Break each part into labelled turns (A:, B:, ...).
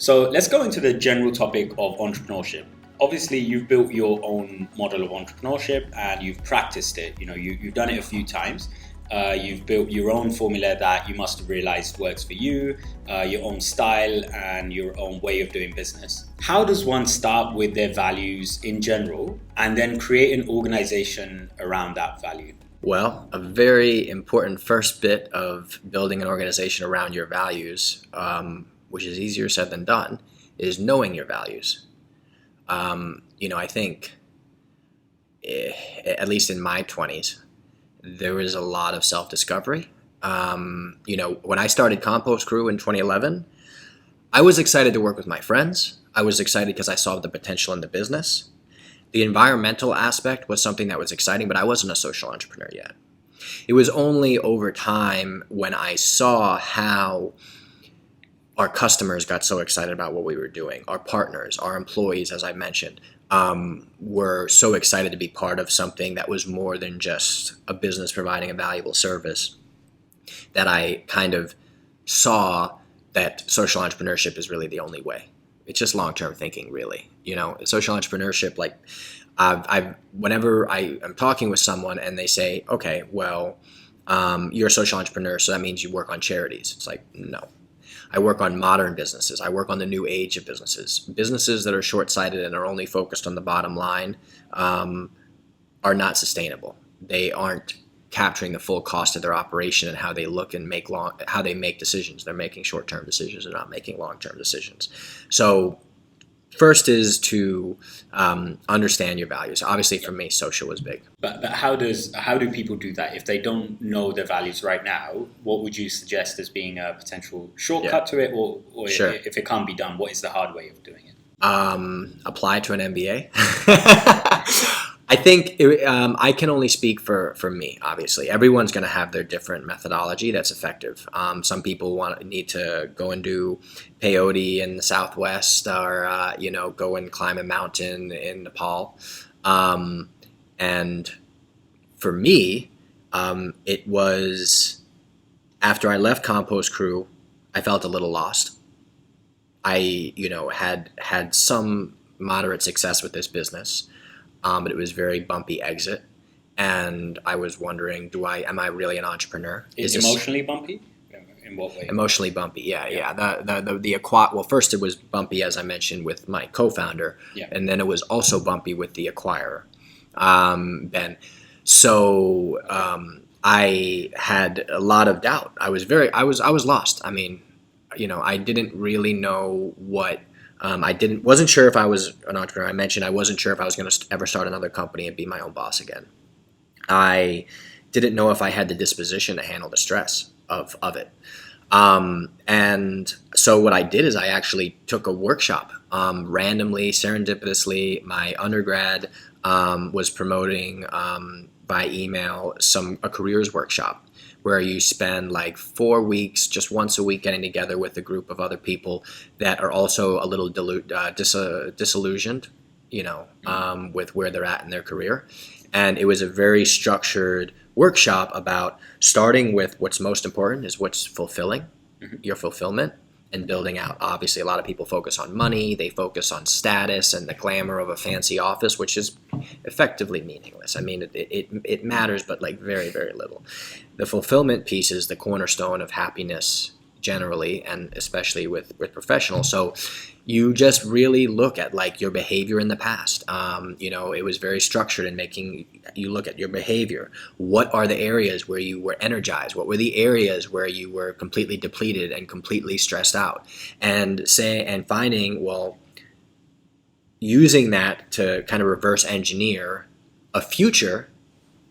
A: So let's go into the general topic of entrepreneurship. Obviously, you've built your own model of entrepreneurship and you've practiced it. You've done it a few times. You've built your own formula that you must have realized works for you, your own style and your own way of doing business. How does one start with their values in general and then create an organization around that value?
B: Well, a very important first bit of building an organization around your values, which is easier said than done, is knowing your values. I think, at least in my 20s, there was a lot of self-discovery. When I started Compost Crew in 2011, I was excited to work with my friends. I was excited because I saw the potential in the business. The environmental aspect was something that was exciting, but I wasn't a social entrepreneur yet. It was only over time when I saw how our customers got so excited about what we were doing. Our partners, our employees, as I mentioned, were so excited to be part of something that was more than just a business providing a valuable service, that I kind of saw that social entrepreneurship is really the only way. It's just long-term thinking, really. Social entrepreneurship, like whenever I am talking with someone and they say, okay, well, you're a social entrepreneur, so that means you work on charities. It's like, no. I work on modern businesses. I work on the new age of businesses. Businesses that are short-sighted and are only focused on the bottom line are not sustainable. They aren't capturing the full cost of their operation and how they look and how they make decisions. They're making short-term decisions. They're not making long-term decisions. So first is to understand your values. Obviously, for me, social was big.
A: But how do people do that? If they don't know their values right now, what would you suggest as being a potential shortcut to it? Or
B: Sure.
A: if it can't be done, what is the hard way of doing it?
B: Apply to an MBA. I think I can only speak for me, obviously. Everyone's going to have their different methodology that's effective. Some people need to go and do peyote in the Southwest or, go and climb a mountain in Nepal. And for me, it was after I left Compost Crew, I felt a little lost. I, had some moderate success with this business. But it was very bumpy exit, and I was wondering, am I really an entrepreneur?
A: Is it emotionally bumpy? In what way?
B: Emotionally bumpy, yeah. Well, first it was bumpy, as I mentioned, with my co-founder, and then it was also bumpy with the acquirer, Ben. So I had a lot of doubt. I was lost. I mean, I didn't really know what. Wasn't sure if I was an entrepreneur. I mentioned I wasn't sure if I was going to ever start another company and be my own boss again. I didn't know if I had the disposition to handle the stress of it. And so what I did is I actually took a workshop. Randomly, serendipitously, my undergrad was promoting by email a careers workshop, where you spend like 4 weeks, just once a week, getting together with a group of other people that are also a little disillusioned, with where they're at in their career. And it was a very structured workshop about starting with what's most important is what's fulfilling, your fulfillment, and building out. Obviously, a lot of people focus on money, they focus on status and the glamour of a fancy office, which is effectively meaningless. I mean, it matters, but like very, very little. The fulfillment piece is the cornerstone of happiness generally, and especially with professionals. So you just really look at like your behavior in the past. It was very structured in making you look at your behavior. What are the areas where you were energized? What were the areas where you were completely depleted and completely stressed out? And finding, well, using that to kind of reverse engineer a future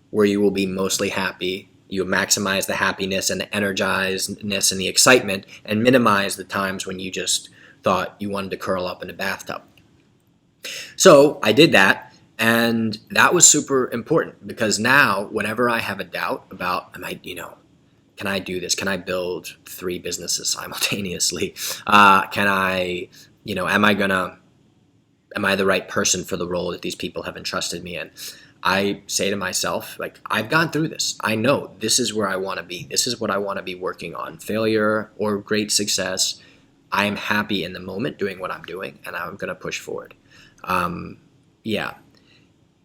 B: where you will be mostly happy. You maximize the happiness and the energizedness and the excitement, and minimize the times when you just thought you wanted to curl up in a bathtub. So I did that, and that was super important, because now whenever I have a doubt about, can I do this? Can I build 3 businesses simultaneously? Am I the right person for the role that these people have entrusted me in? I say to myself, like, I've gone through this. I know this is where I want to be. This is what I want to be working on. Failure or great success, I am happy in the moment doing what I'm doing, and I'm going to push forward. Yeah.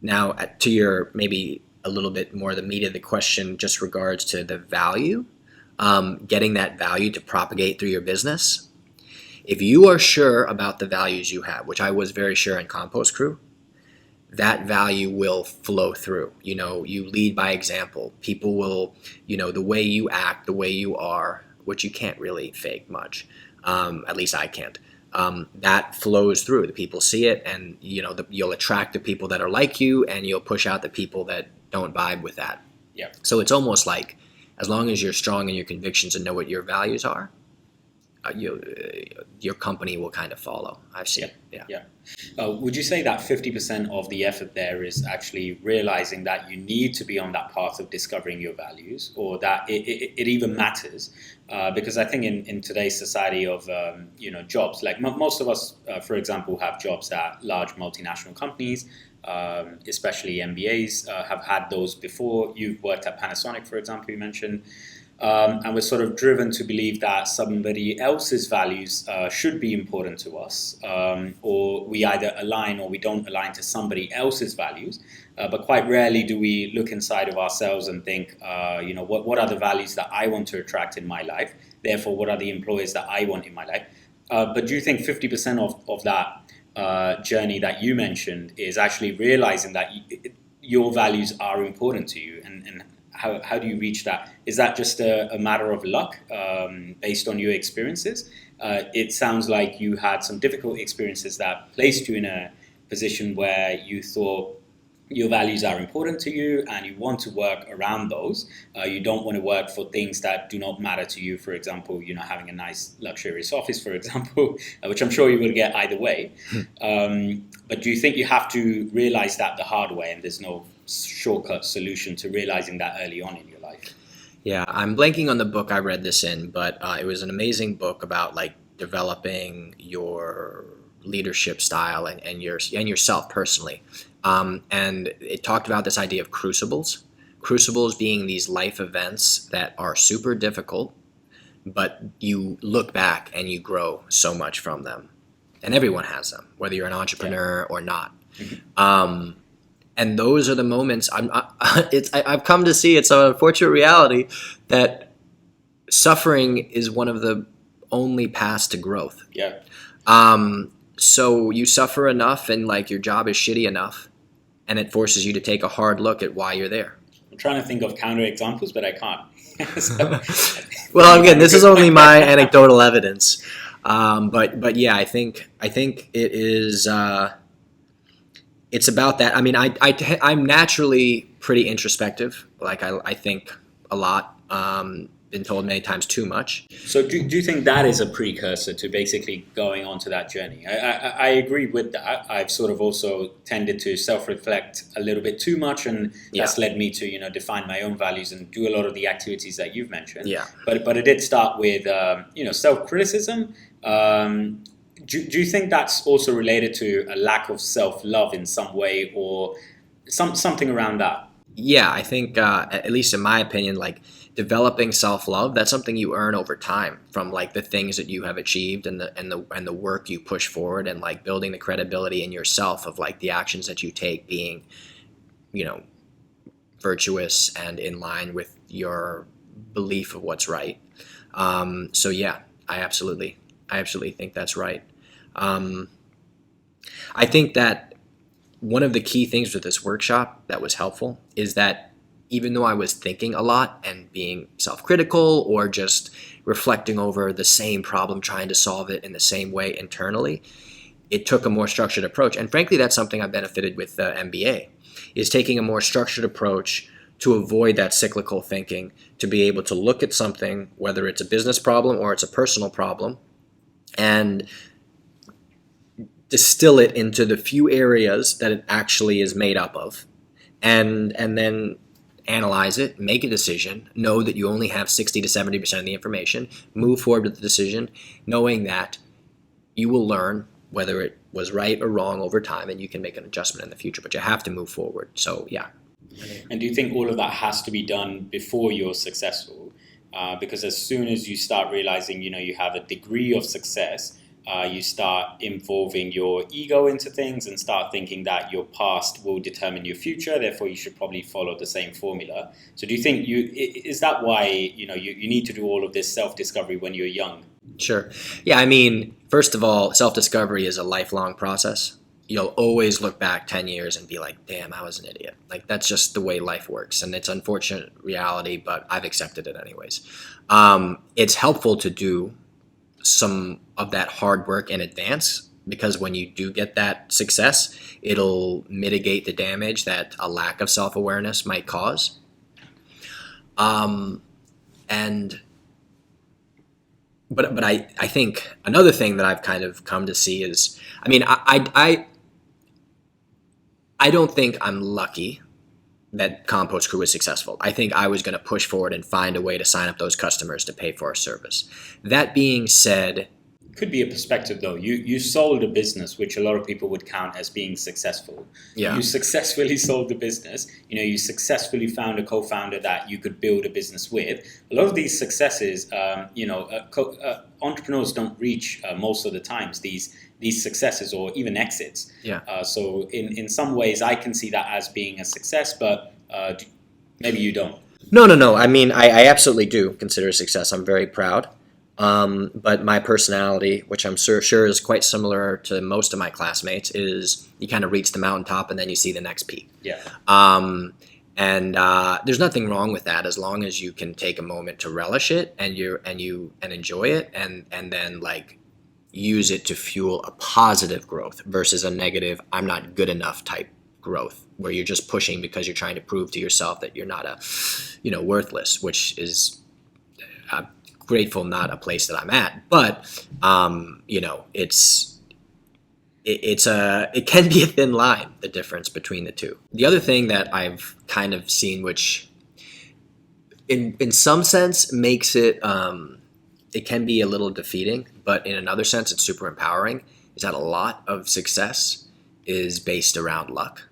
B: Now, to your maybe a little bit more the meat of the question, just regards to the value, getting that value to propagate through your business. If you are sure about the values you have, which I was very sure in Compost Crew, that value will flow through. You lead by example. People will, the way you act, the way you are, which you can't really fake much. At least I can't. That flows through. The people see it, and you'll attract the people that are like you, and you'll push out the people that don't vibe with that.
A: Yeah.
B: So it's almost like, as long as you're strong in your convictions and know what your values are, your company will kind of follow. I've seen.
A: Yeah. Would you say that 50% of the effort there is actually realizing that you need to be on that path of discovering your values, or that it even matters? Because I think in today's society of jobs, like most of us, for example, have jobs at large multinational companies, especially MBAs, have had those before. You've worked at Panasonic, for example, you mentioned. And we're sort of driven to believe that somebody else's values should be important to us, or we either align or we don't align to somebody else's values. But quite rarely do we look inside of ourselves and think, what are the values that I want to attract in my life? Therefore, what are the employers that I want in my life? But do you think 50% of that journey that you mentioned is actually realizing that your values are important to you, and how do you reach that? Is that just a matter of luck based on your experiences? It sounds like you had some difficult experiences that placed you in a position where you thought your values are important to you and you want to work around those. You don't want to work for things that do not matter to you. For example, having a nice luxurious office, for example, which I'm sure you will get either way. But do you think you have to realize that the hard way, and there's no shortcut solution to realizing that early on in your life?
B: Yeah, I'm blanking on the book I read this in, but it was an amazing book about like developing your leadership style and yourself personally. And it talked about this idea of crucibles. Crucibles being these life events that are super difficult, but you look back and you grow so much from them. And everyone has them, whether you're an entrepreneur or not. Mm-hmm. And those are the moments I've come to see. It's an unfortunate reality that suffering is one of the only paths to growth.
A: Yeah.
B: So you suffer enough, and like your job is shitty enough, and it forces you to take a hard look at why you're there.
A: I'm trying to think of counter examples, but I can't.
B: Well, again, this is only my anecdotal evidence. But yeah, I think it is. It's about that. I mean, I'm naturally pretty introspective. Like I think a lot. Been told many times too much.
A: So do you think that is a precursor to basically going on to that journey? I agree with that. I've sort of also tended to self-reflect a little bit too much, and that's led me to define my own values and do a lot of the activities that you've mentioned.
B: Yeah.
A: But it did start with self-criticism. Do you think that's also related to a lack of self-love in some way, or something around that?
B: Yeah, I think at least in my opinion, like developing self-love, that's something you earn over time from like the things that you have achieved and the work you push forward, and like building the credibility in yourself of like the actions that you take being, virtuous and in line with your belief of what's right. So yeah, I absolutely think that's right. I think that one of the key things with this workshop that was helpful is that even though I was thinking a lot and being self-critical or just reflecting over the same problem, trying to solve it in the same way internally, it took a more structured approach. And frankly, that's something I benefited with the MBA, is taking a more structured approach to avoid that cyclical thinking, to be able to look at something, whether it's a business problem or it's a personal problem, and distill it into the few areas that it actually is made up of, and then analyze it, make a decision, know that you only have 60 to 70% of the information, move forward with the decision, knowing that you will learn whether it was right or wrong over time, and you can make an adjustment in the future, but you have to move forward. So yeah.
A: And do you think all of that has to be done before you're successful? because as soon as you start realizing, you have a degree of success, you start involving your ego into things and start thinking that your past will determine your future. Therefore, you should probably follow the same formula. So do you think is that why, you need to do all of this self-discovery when you're young?
B: Sure. Yeah, I mean, first of all, self-discovery is a lifelong process. You'll always look back 10 years and be like, damn, I was an idiot. Like, that's just the way life works. And it's unfortunate reality, but I've accepted it anyways. It's helpful to do some of that hard work in advance, because when you do get that success, it'll mitigate the damage that a lack of self-awareness might cause. But I think another thing that I've kind of come to see is, I mean, I don't think I'm lucky that Compost Crew was successful. I think I was going to push forward and find a way to sign up those customers to pay for our service. That being said,
A: could be a perspective though. You sold a business which a lot of people would count as being successful.
B: Yeah.
A: You successfully sold the business. You successfully found a co-founder that you could build a business with. A lot of these successes, entrepreneurs don't reach most of the times these successes or even exits.
B: Yeah.
A: So in some ways, I can see that as being a success, but maybe you don't.
B: No. I mean, I absolutely do consider it a success. I'm very proud. But my personality, which I'm sure is quite similar to most of my classmates, is you kind of reach the mountaintop and then you see the next peak.
A: Yeah.
B: And there's nothing wrong with that, as long as you can take a moment to relish it and enjoy it, and then like use it to fuel a positive growth versus a negative I'm not good enough type growth, where you're just pushing because you're trying to prove to yourself that you're not worthless, which is grateful not a place that I'm at, but it can be a thin line, the difference between the two. The other thing that I've kind of seen, which in some sense makes it it can be a little defeating, but in another sense it's super empowering, is that a lot of success is based around luck.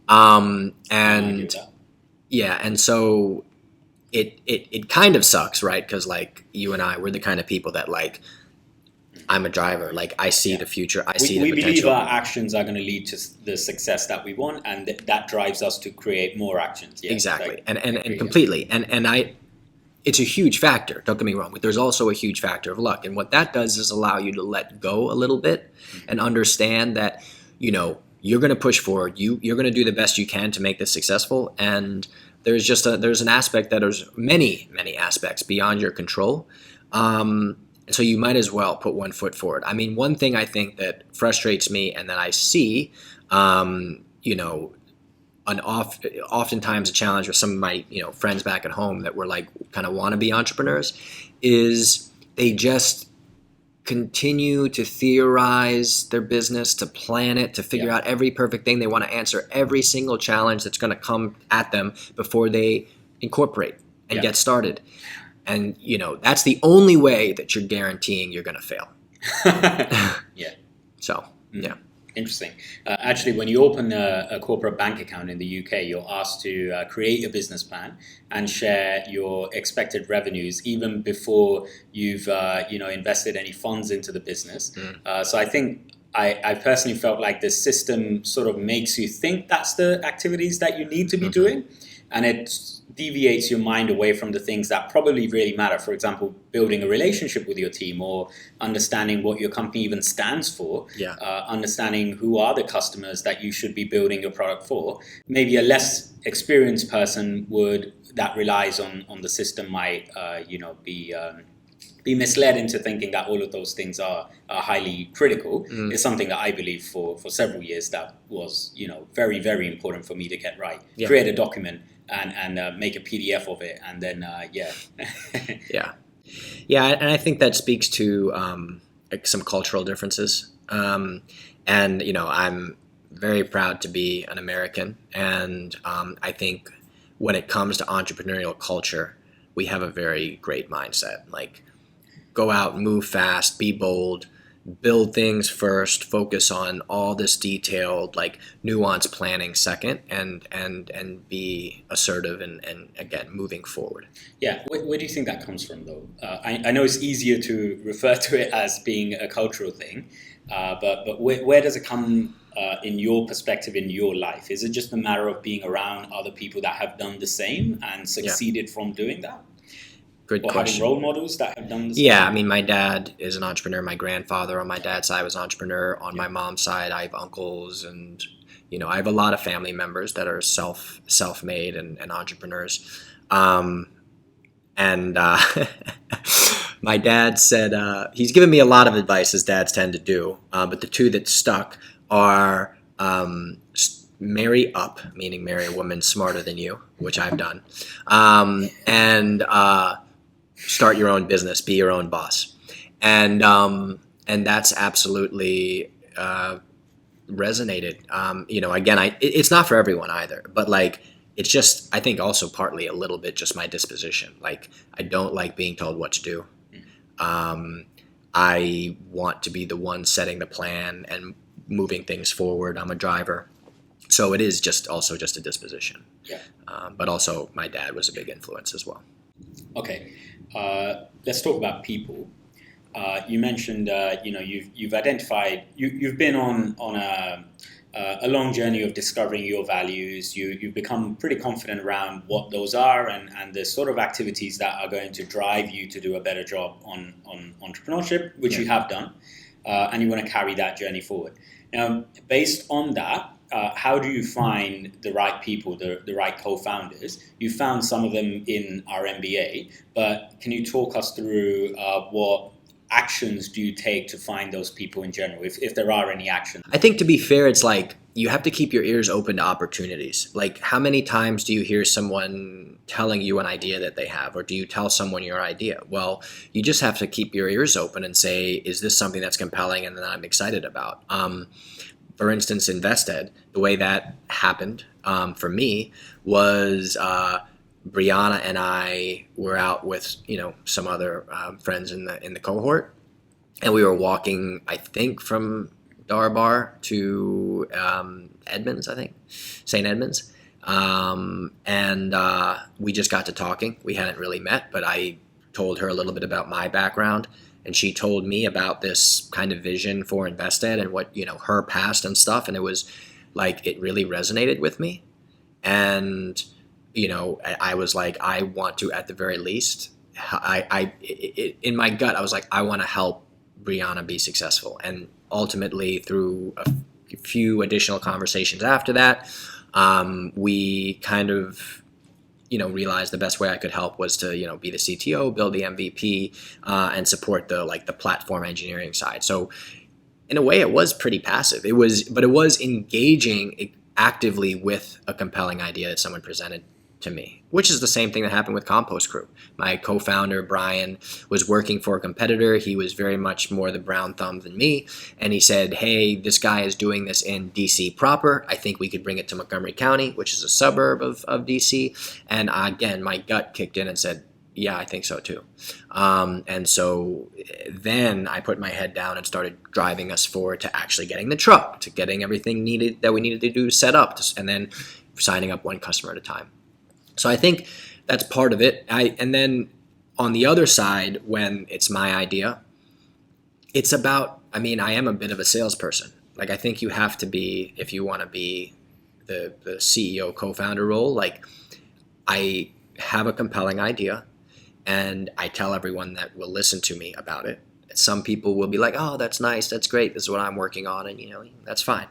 B: And so it kind of sucks, right? Because like you and I, we're the kind of people that like, I'm a driver. Like I see the future. I see the potential. We
A: believe our actions are going to lead to the success that we want, and that drives us to create more actions. Yeah,
B: exactly, and completely. And it's a huge factor. Don't get me wrong, but there's also a huge factor of luck. And what that does is allow you to let go a little bit and understand that you're going to push forward. You're going to do the best you can to make this successful, and there's an aspect that there's many aspects beyond your control. So you might as well put one foot forward. I mean, one thing I think that frustrates me and that I see, oftentimes a challenge with some of my friends back at home that were like kind of wannabe entrepreneurs, is they just continue to theorize their business, to plan it, to figure out every perfect thing. They want to answer every single challenge that's going to come at them before they incorporate and get started. And, that's the only way that you're guaranteeing you're going to fail.
A: Yeah.
B: So, yeah.
A: Interesting. Actually, when you open a corporate bank account in the UK, you're asked to create a business plan and share your expected revenues even before you've invested any funds into the business. So I think I personally felt like the system sort of makes you think that's the activities that you need to be doing, and it deviates your mind away from the things that probably really matter. For example, building a relationship with your team, or understanding what your company even stands for, understanding who are the customers that you should be building your product for. Maybe a less experienced person that relies on the system might be misled into thinking that all of those things are highly critical. It's something that I believe for several years that was very, very important for me to get right. Create a document and make a PDF of it, and then
B: and I think that speaks to some cultural differences. And I'm very proud to be an American, and I think when it comes to entrepreneurial culture, we have a very great mindset. Like, go out, move fast, be bold, build things first, focus on all this detailed, like nuanced planning second, and be assertive and again moving forward.
A: Yeah, where do you think that comes from, though? I know it's easier to refer to it as being a cultural thing, but where does it come in your perspective in your life? Is it just a matter of being around other people that have done the same and succeeded from doing that?
B: Good
A: or
B: question.
A: Having role models that have done the same?
B: Yeah, I mean, my dad is an entrepreneur. My grandfather on my dad's side was an entrepreneur. On my mom's side, I have uncles, and I have a lot of family members that are self-made and entrepreneurs. And my dad said he's given me a lot of advice, as dads tend to do. But the two that stuck are marry up, meaning marry a woman smarter than you, which I've done, and start your own business, be your own boss, and that's absolutely resonated. Again, it's not for everyone either, but like it's just, I think also partly a little bit just my disposition. Like I don't like being told what to do. I want to be the one setting the plan and moving things forward. I'm a driver. So it is just a disposition.
A: Yeah.
B: But also my dad was a big influence as well.
A: Okay. Let's talk about people. You mentioned, you've identified, you've been on a long journey of discovering your values. You've become pretty confident around what those are and the sort of activities that are going to drive you to do a better job on entrepreneurship, which you have done, and you want to carry that journey forward. Now, based on that, how do you find the right people, the right co-founders? You found some of them in our MBA, but can you talk us through what actions do you take to find those people in general, if there are any actions?
B: I think, to be fair, it's like you have to keep your ears open to opportunities. Like, how many times do you hear someone telling you an idea that they have, or do you tell someone your idea? Well, you just have to keep your ears open and say, is this something that's compelling and that I'm excited about? For instance, Invested, the way that happened for me was Brianna and I were out with some other friends in the cohort, and we were walking, I think, from Darbar to Edmonds, I think, St. Edmonds, and we just got to talking. We hadn't really met, but I told her a little bit about my background, and she told me about this kind of vision for Invested and what her past and stuff, and it was like it really resonated with me, and I was like, I want to, at the very least, in my gut, I was like, I want to help Brianna be successful. And ultimately, through a few additional conversations after that, we kind of, realized the best way I could help was to, be the CTO, build the MVP, and support the platform engineering side. So in a way, it was pretty passive. But it was engaging actively with a compelling idea that someone presented to me, which is the same thing that happened with Compost Crew. My co-founder, Brian, was working for a competitor. He was very much more the brown thumb than me. And he said, hey, this guy is doing this in DC proper. I think we could bring it to Montgomery County, which is a suburb of DC. And again, my gut kicked in and said, yeah, I think so too. And so then I put my head down and started driving us forward to actually getting the truck, to getting everything needed that we needed to do set up, and then signing up one customer at a time. So I think that's part of it. And then on the other side, when it's my idea, it's about, I am a bit of a salesperson. Like, I think you have to be, if you want to be the CEO co-founder role, like I have a compelling idea and I tell everyone that will listen to me about it. Some people will be like, oh, that's nice, that's great, this is what I'm working on, and that's fine.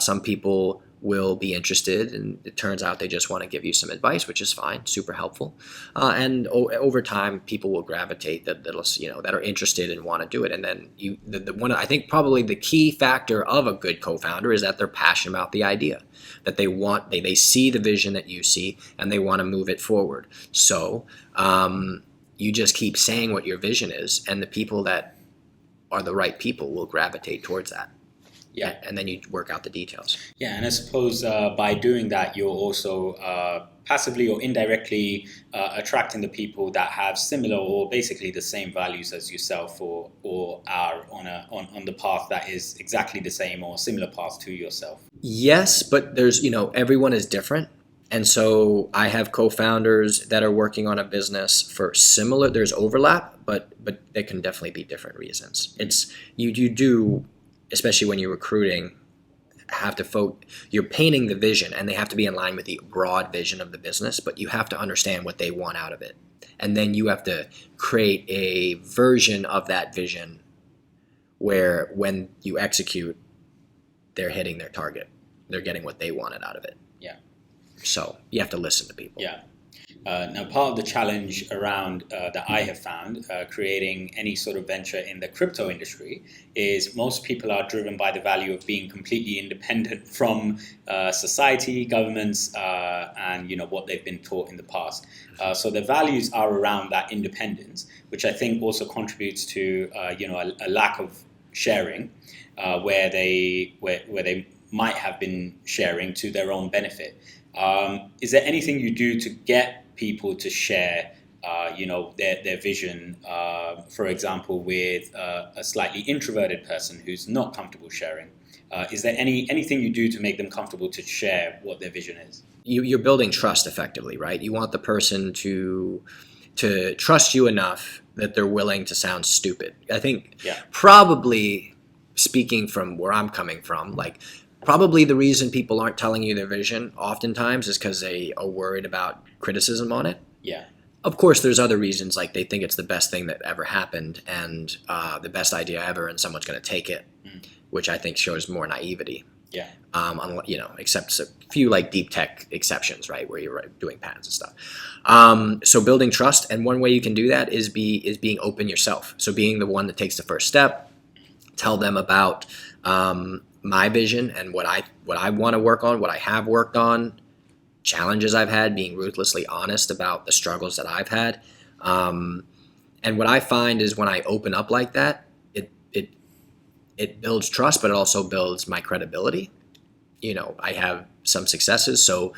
B: Some people will be interested, and it turns out they just want to give you some advice, which is fine, super helpful. And over time, people will gravitate that are interested and want to do it. And then I think probably the key factor of a good co-founder is that they're passionate about the idea, that they see the vision that you see, and they want to move it forward. So you just keep saying what your vision is, and the people that are the right people will gravitate towards that.
A: Yeah.
B: And then you work out the details.
A: Yeah, and I suppose by doing that, you're also passively or indirectly attracting the people that have similar or basically the same values as yourself, or are on the path that is exactly the same or similar path to yourself.
B: Yes, but there's, everyone is different. And so I have co-founders that are working on a business for similar, there's overlap, but they can definitely be different reasons. It's, you do, especially when you're recruiting, have to you're painting the vision, and they have to be in line with the broad vision of the business, but you have to understand what they want out of it. And then you have to create a version of that vision where when you execute, they're hitting their target. They're getting what they wanted out of it.
A: Yeah.
B: So you have to listen to people.
A: Yeah. Now, part of the challenge around that I have found creating any sort of venture in the crypto industry is most people are driven by the value of being completely independent from society, governments, and what they've been taught in the past. So the values are around that independence, which I think also contributes to a lack of sharing, where they might have been sharing to their own benefit. Is there anything you do to get people to share, their vision, for example, with a slightly introverted person who's not comfortable sharing? Is there anything you do to make them comfortable to share what their vision is?
B: You're building trust effectively, right? You want the person to trust you enough that they're willing to sound stupid. I think probably, speaking from where I'm coming from, probably the reason people aren't telling you their vision oftentimes is because they are worried about criticism on it.
A: Yeah.
B: Of course, there's other reasons, like they think it's the best thing that ever happened and the best idea ever, and someone's going to take it, which I think shows more naivety.
A: Yeah.
B: Except a few deep tech exceptions, right, where you're doing patents and stuff. So building trust, and one way you can do that is being open yourself. So being the one that takes the first step, tell them about my vision and what I want to work on, what I have worked on, challenges I've had, being ruthlessly honest about the struggles that I've had. And what I find is when I open up like that, it builds trust, but it also builds my credibility. I have some successes, so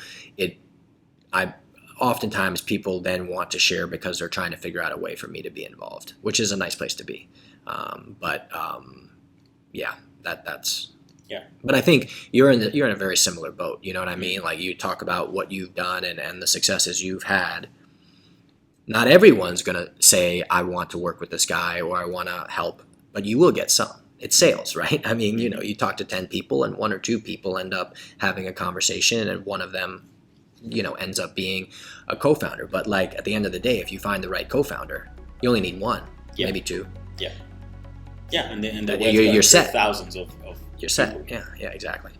B: oftentimes people then want to share because they're trying to figure out a way for me to be involved, which is a nice place to be. That's.
A: Yeah.
B: But I think you're in a very similar boat. You know what I mean? You talk about what you've done and the successes you've had. Not everyone's going to say, I want to work with this guy or I want to help, but you will get some. It's sales, right? I mean, you talk to 10 people and 1 or 2 people end up having a conversation and one of them, ends up being a co-founder. But at the end of the day, if you find the right co-founder, you only need 1, maybe 2.
A: Yeah. Yeah, and
B: you're set.
A: Thousands of
B: You're set. Yeah, exactly.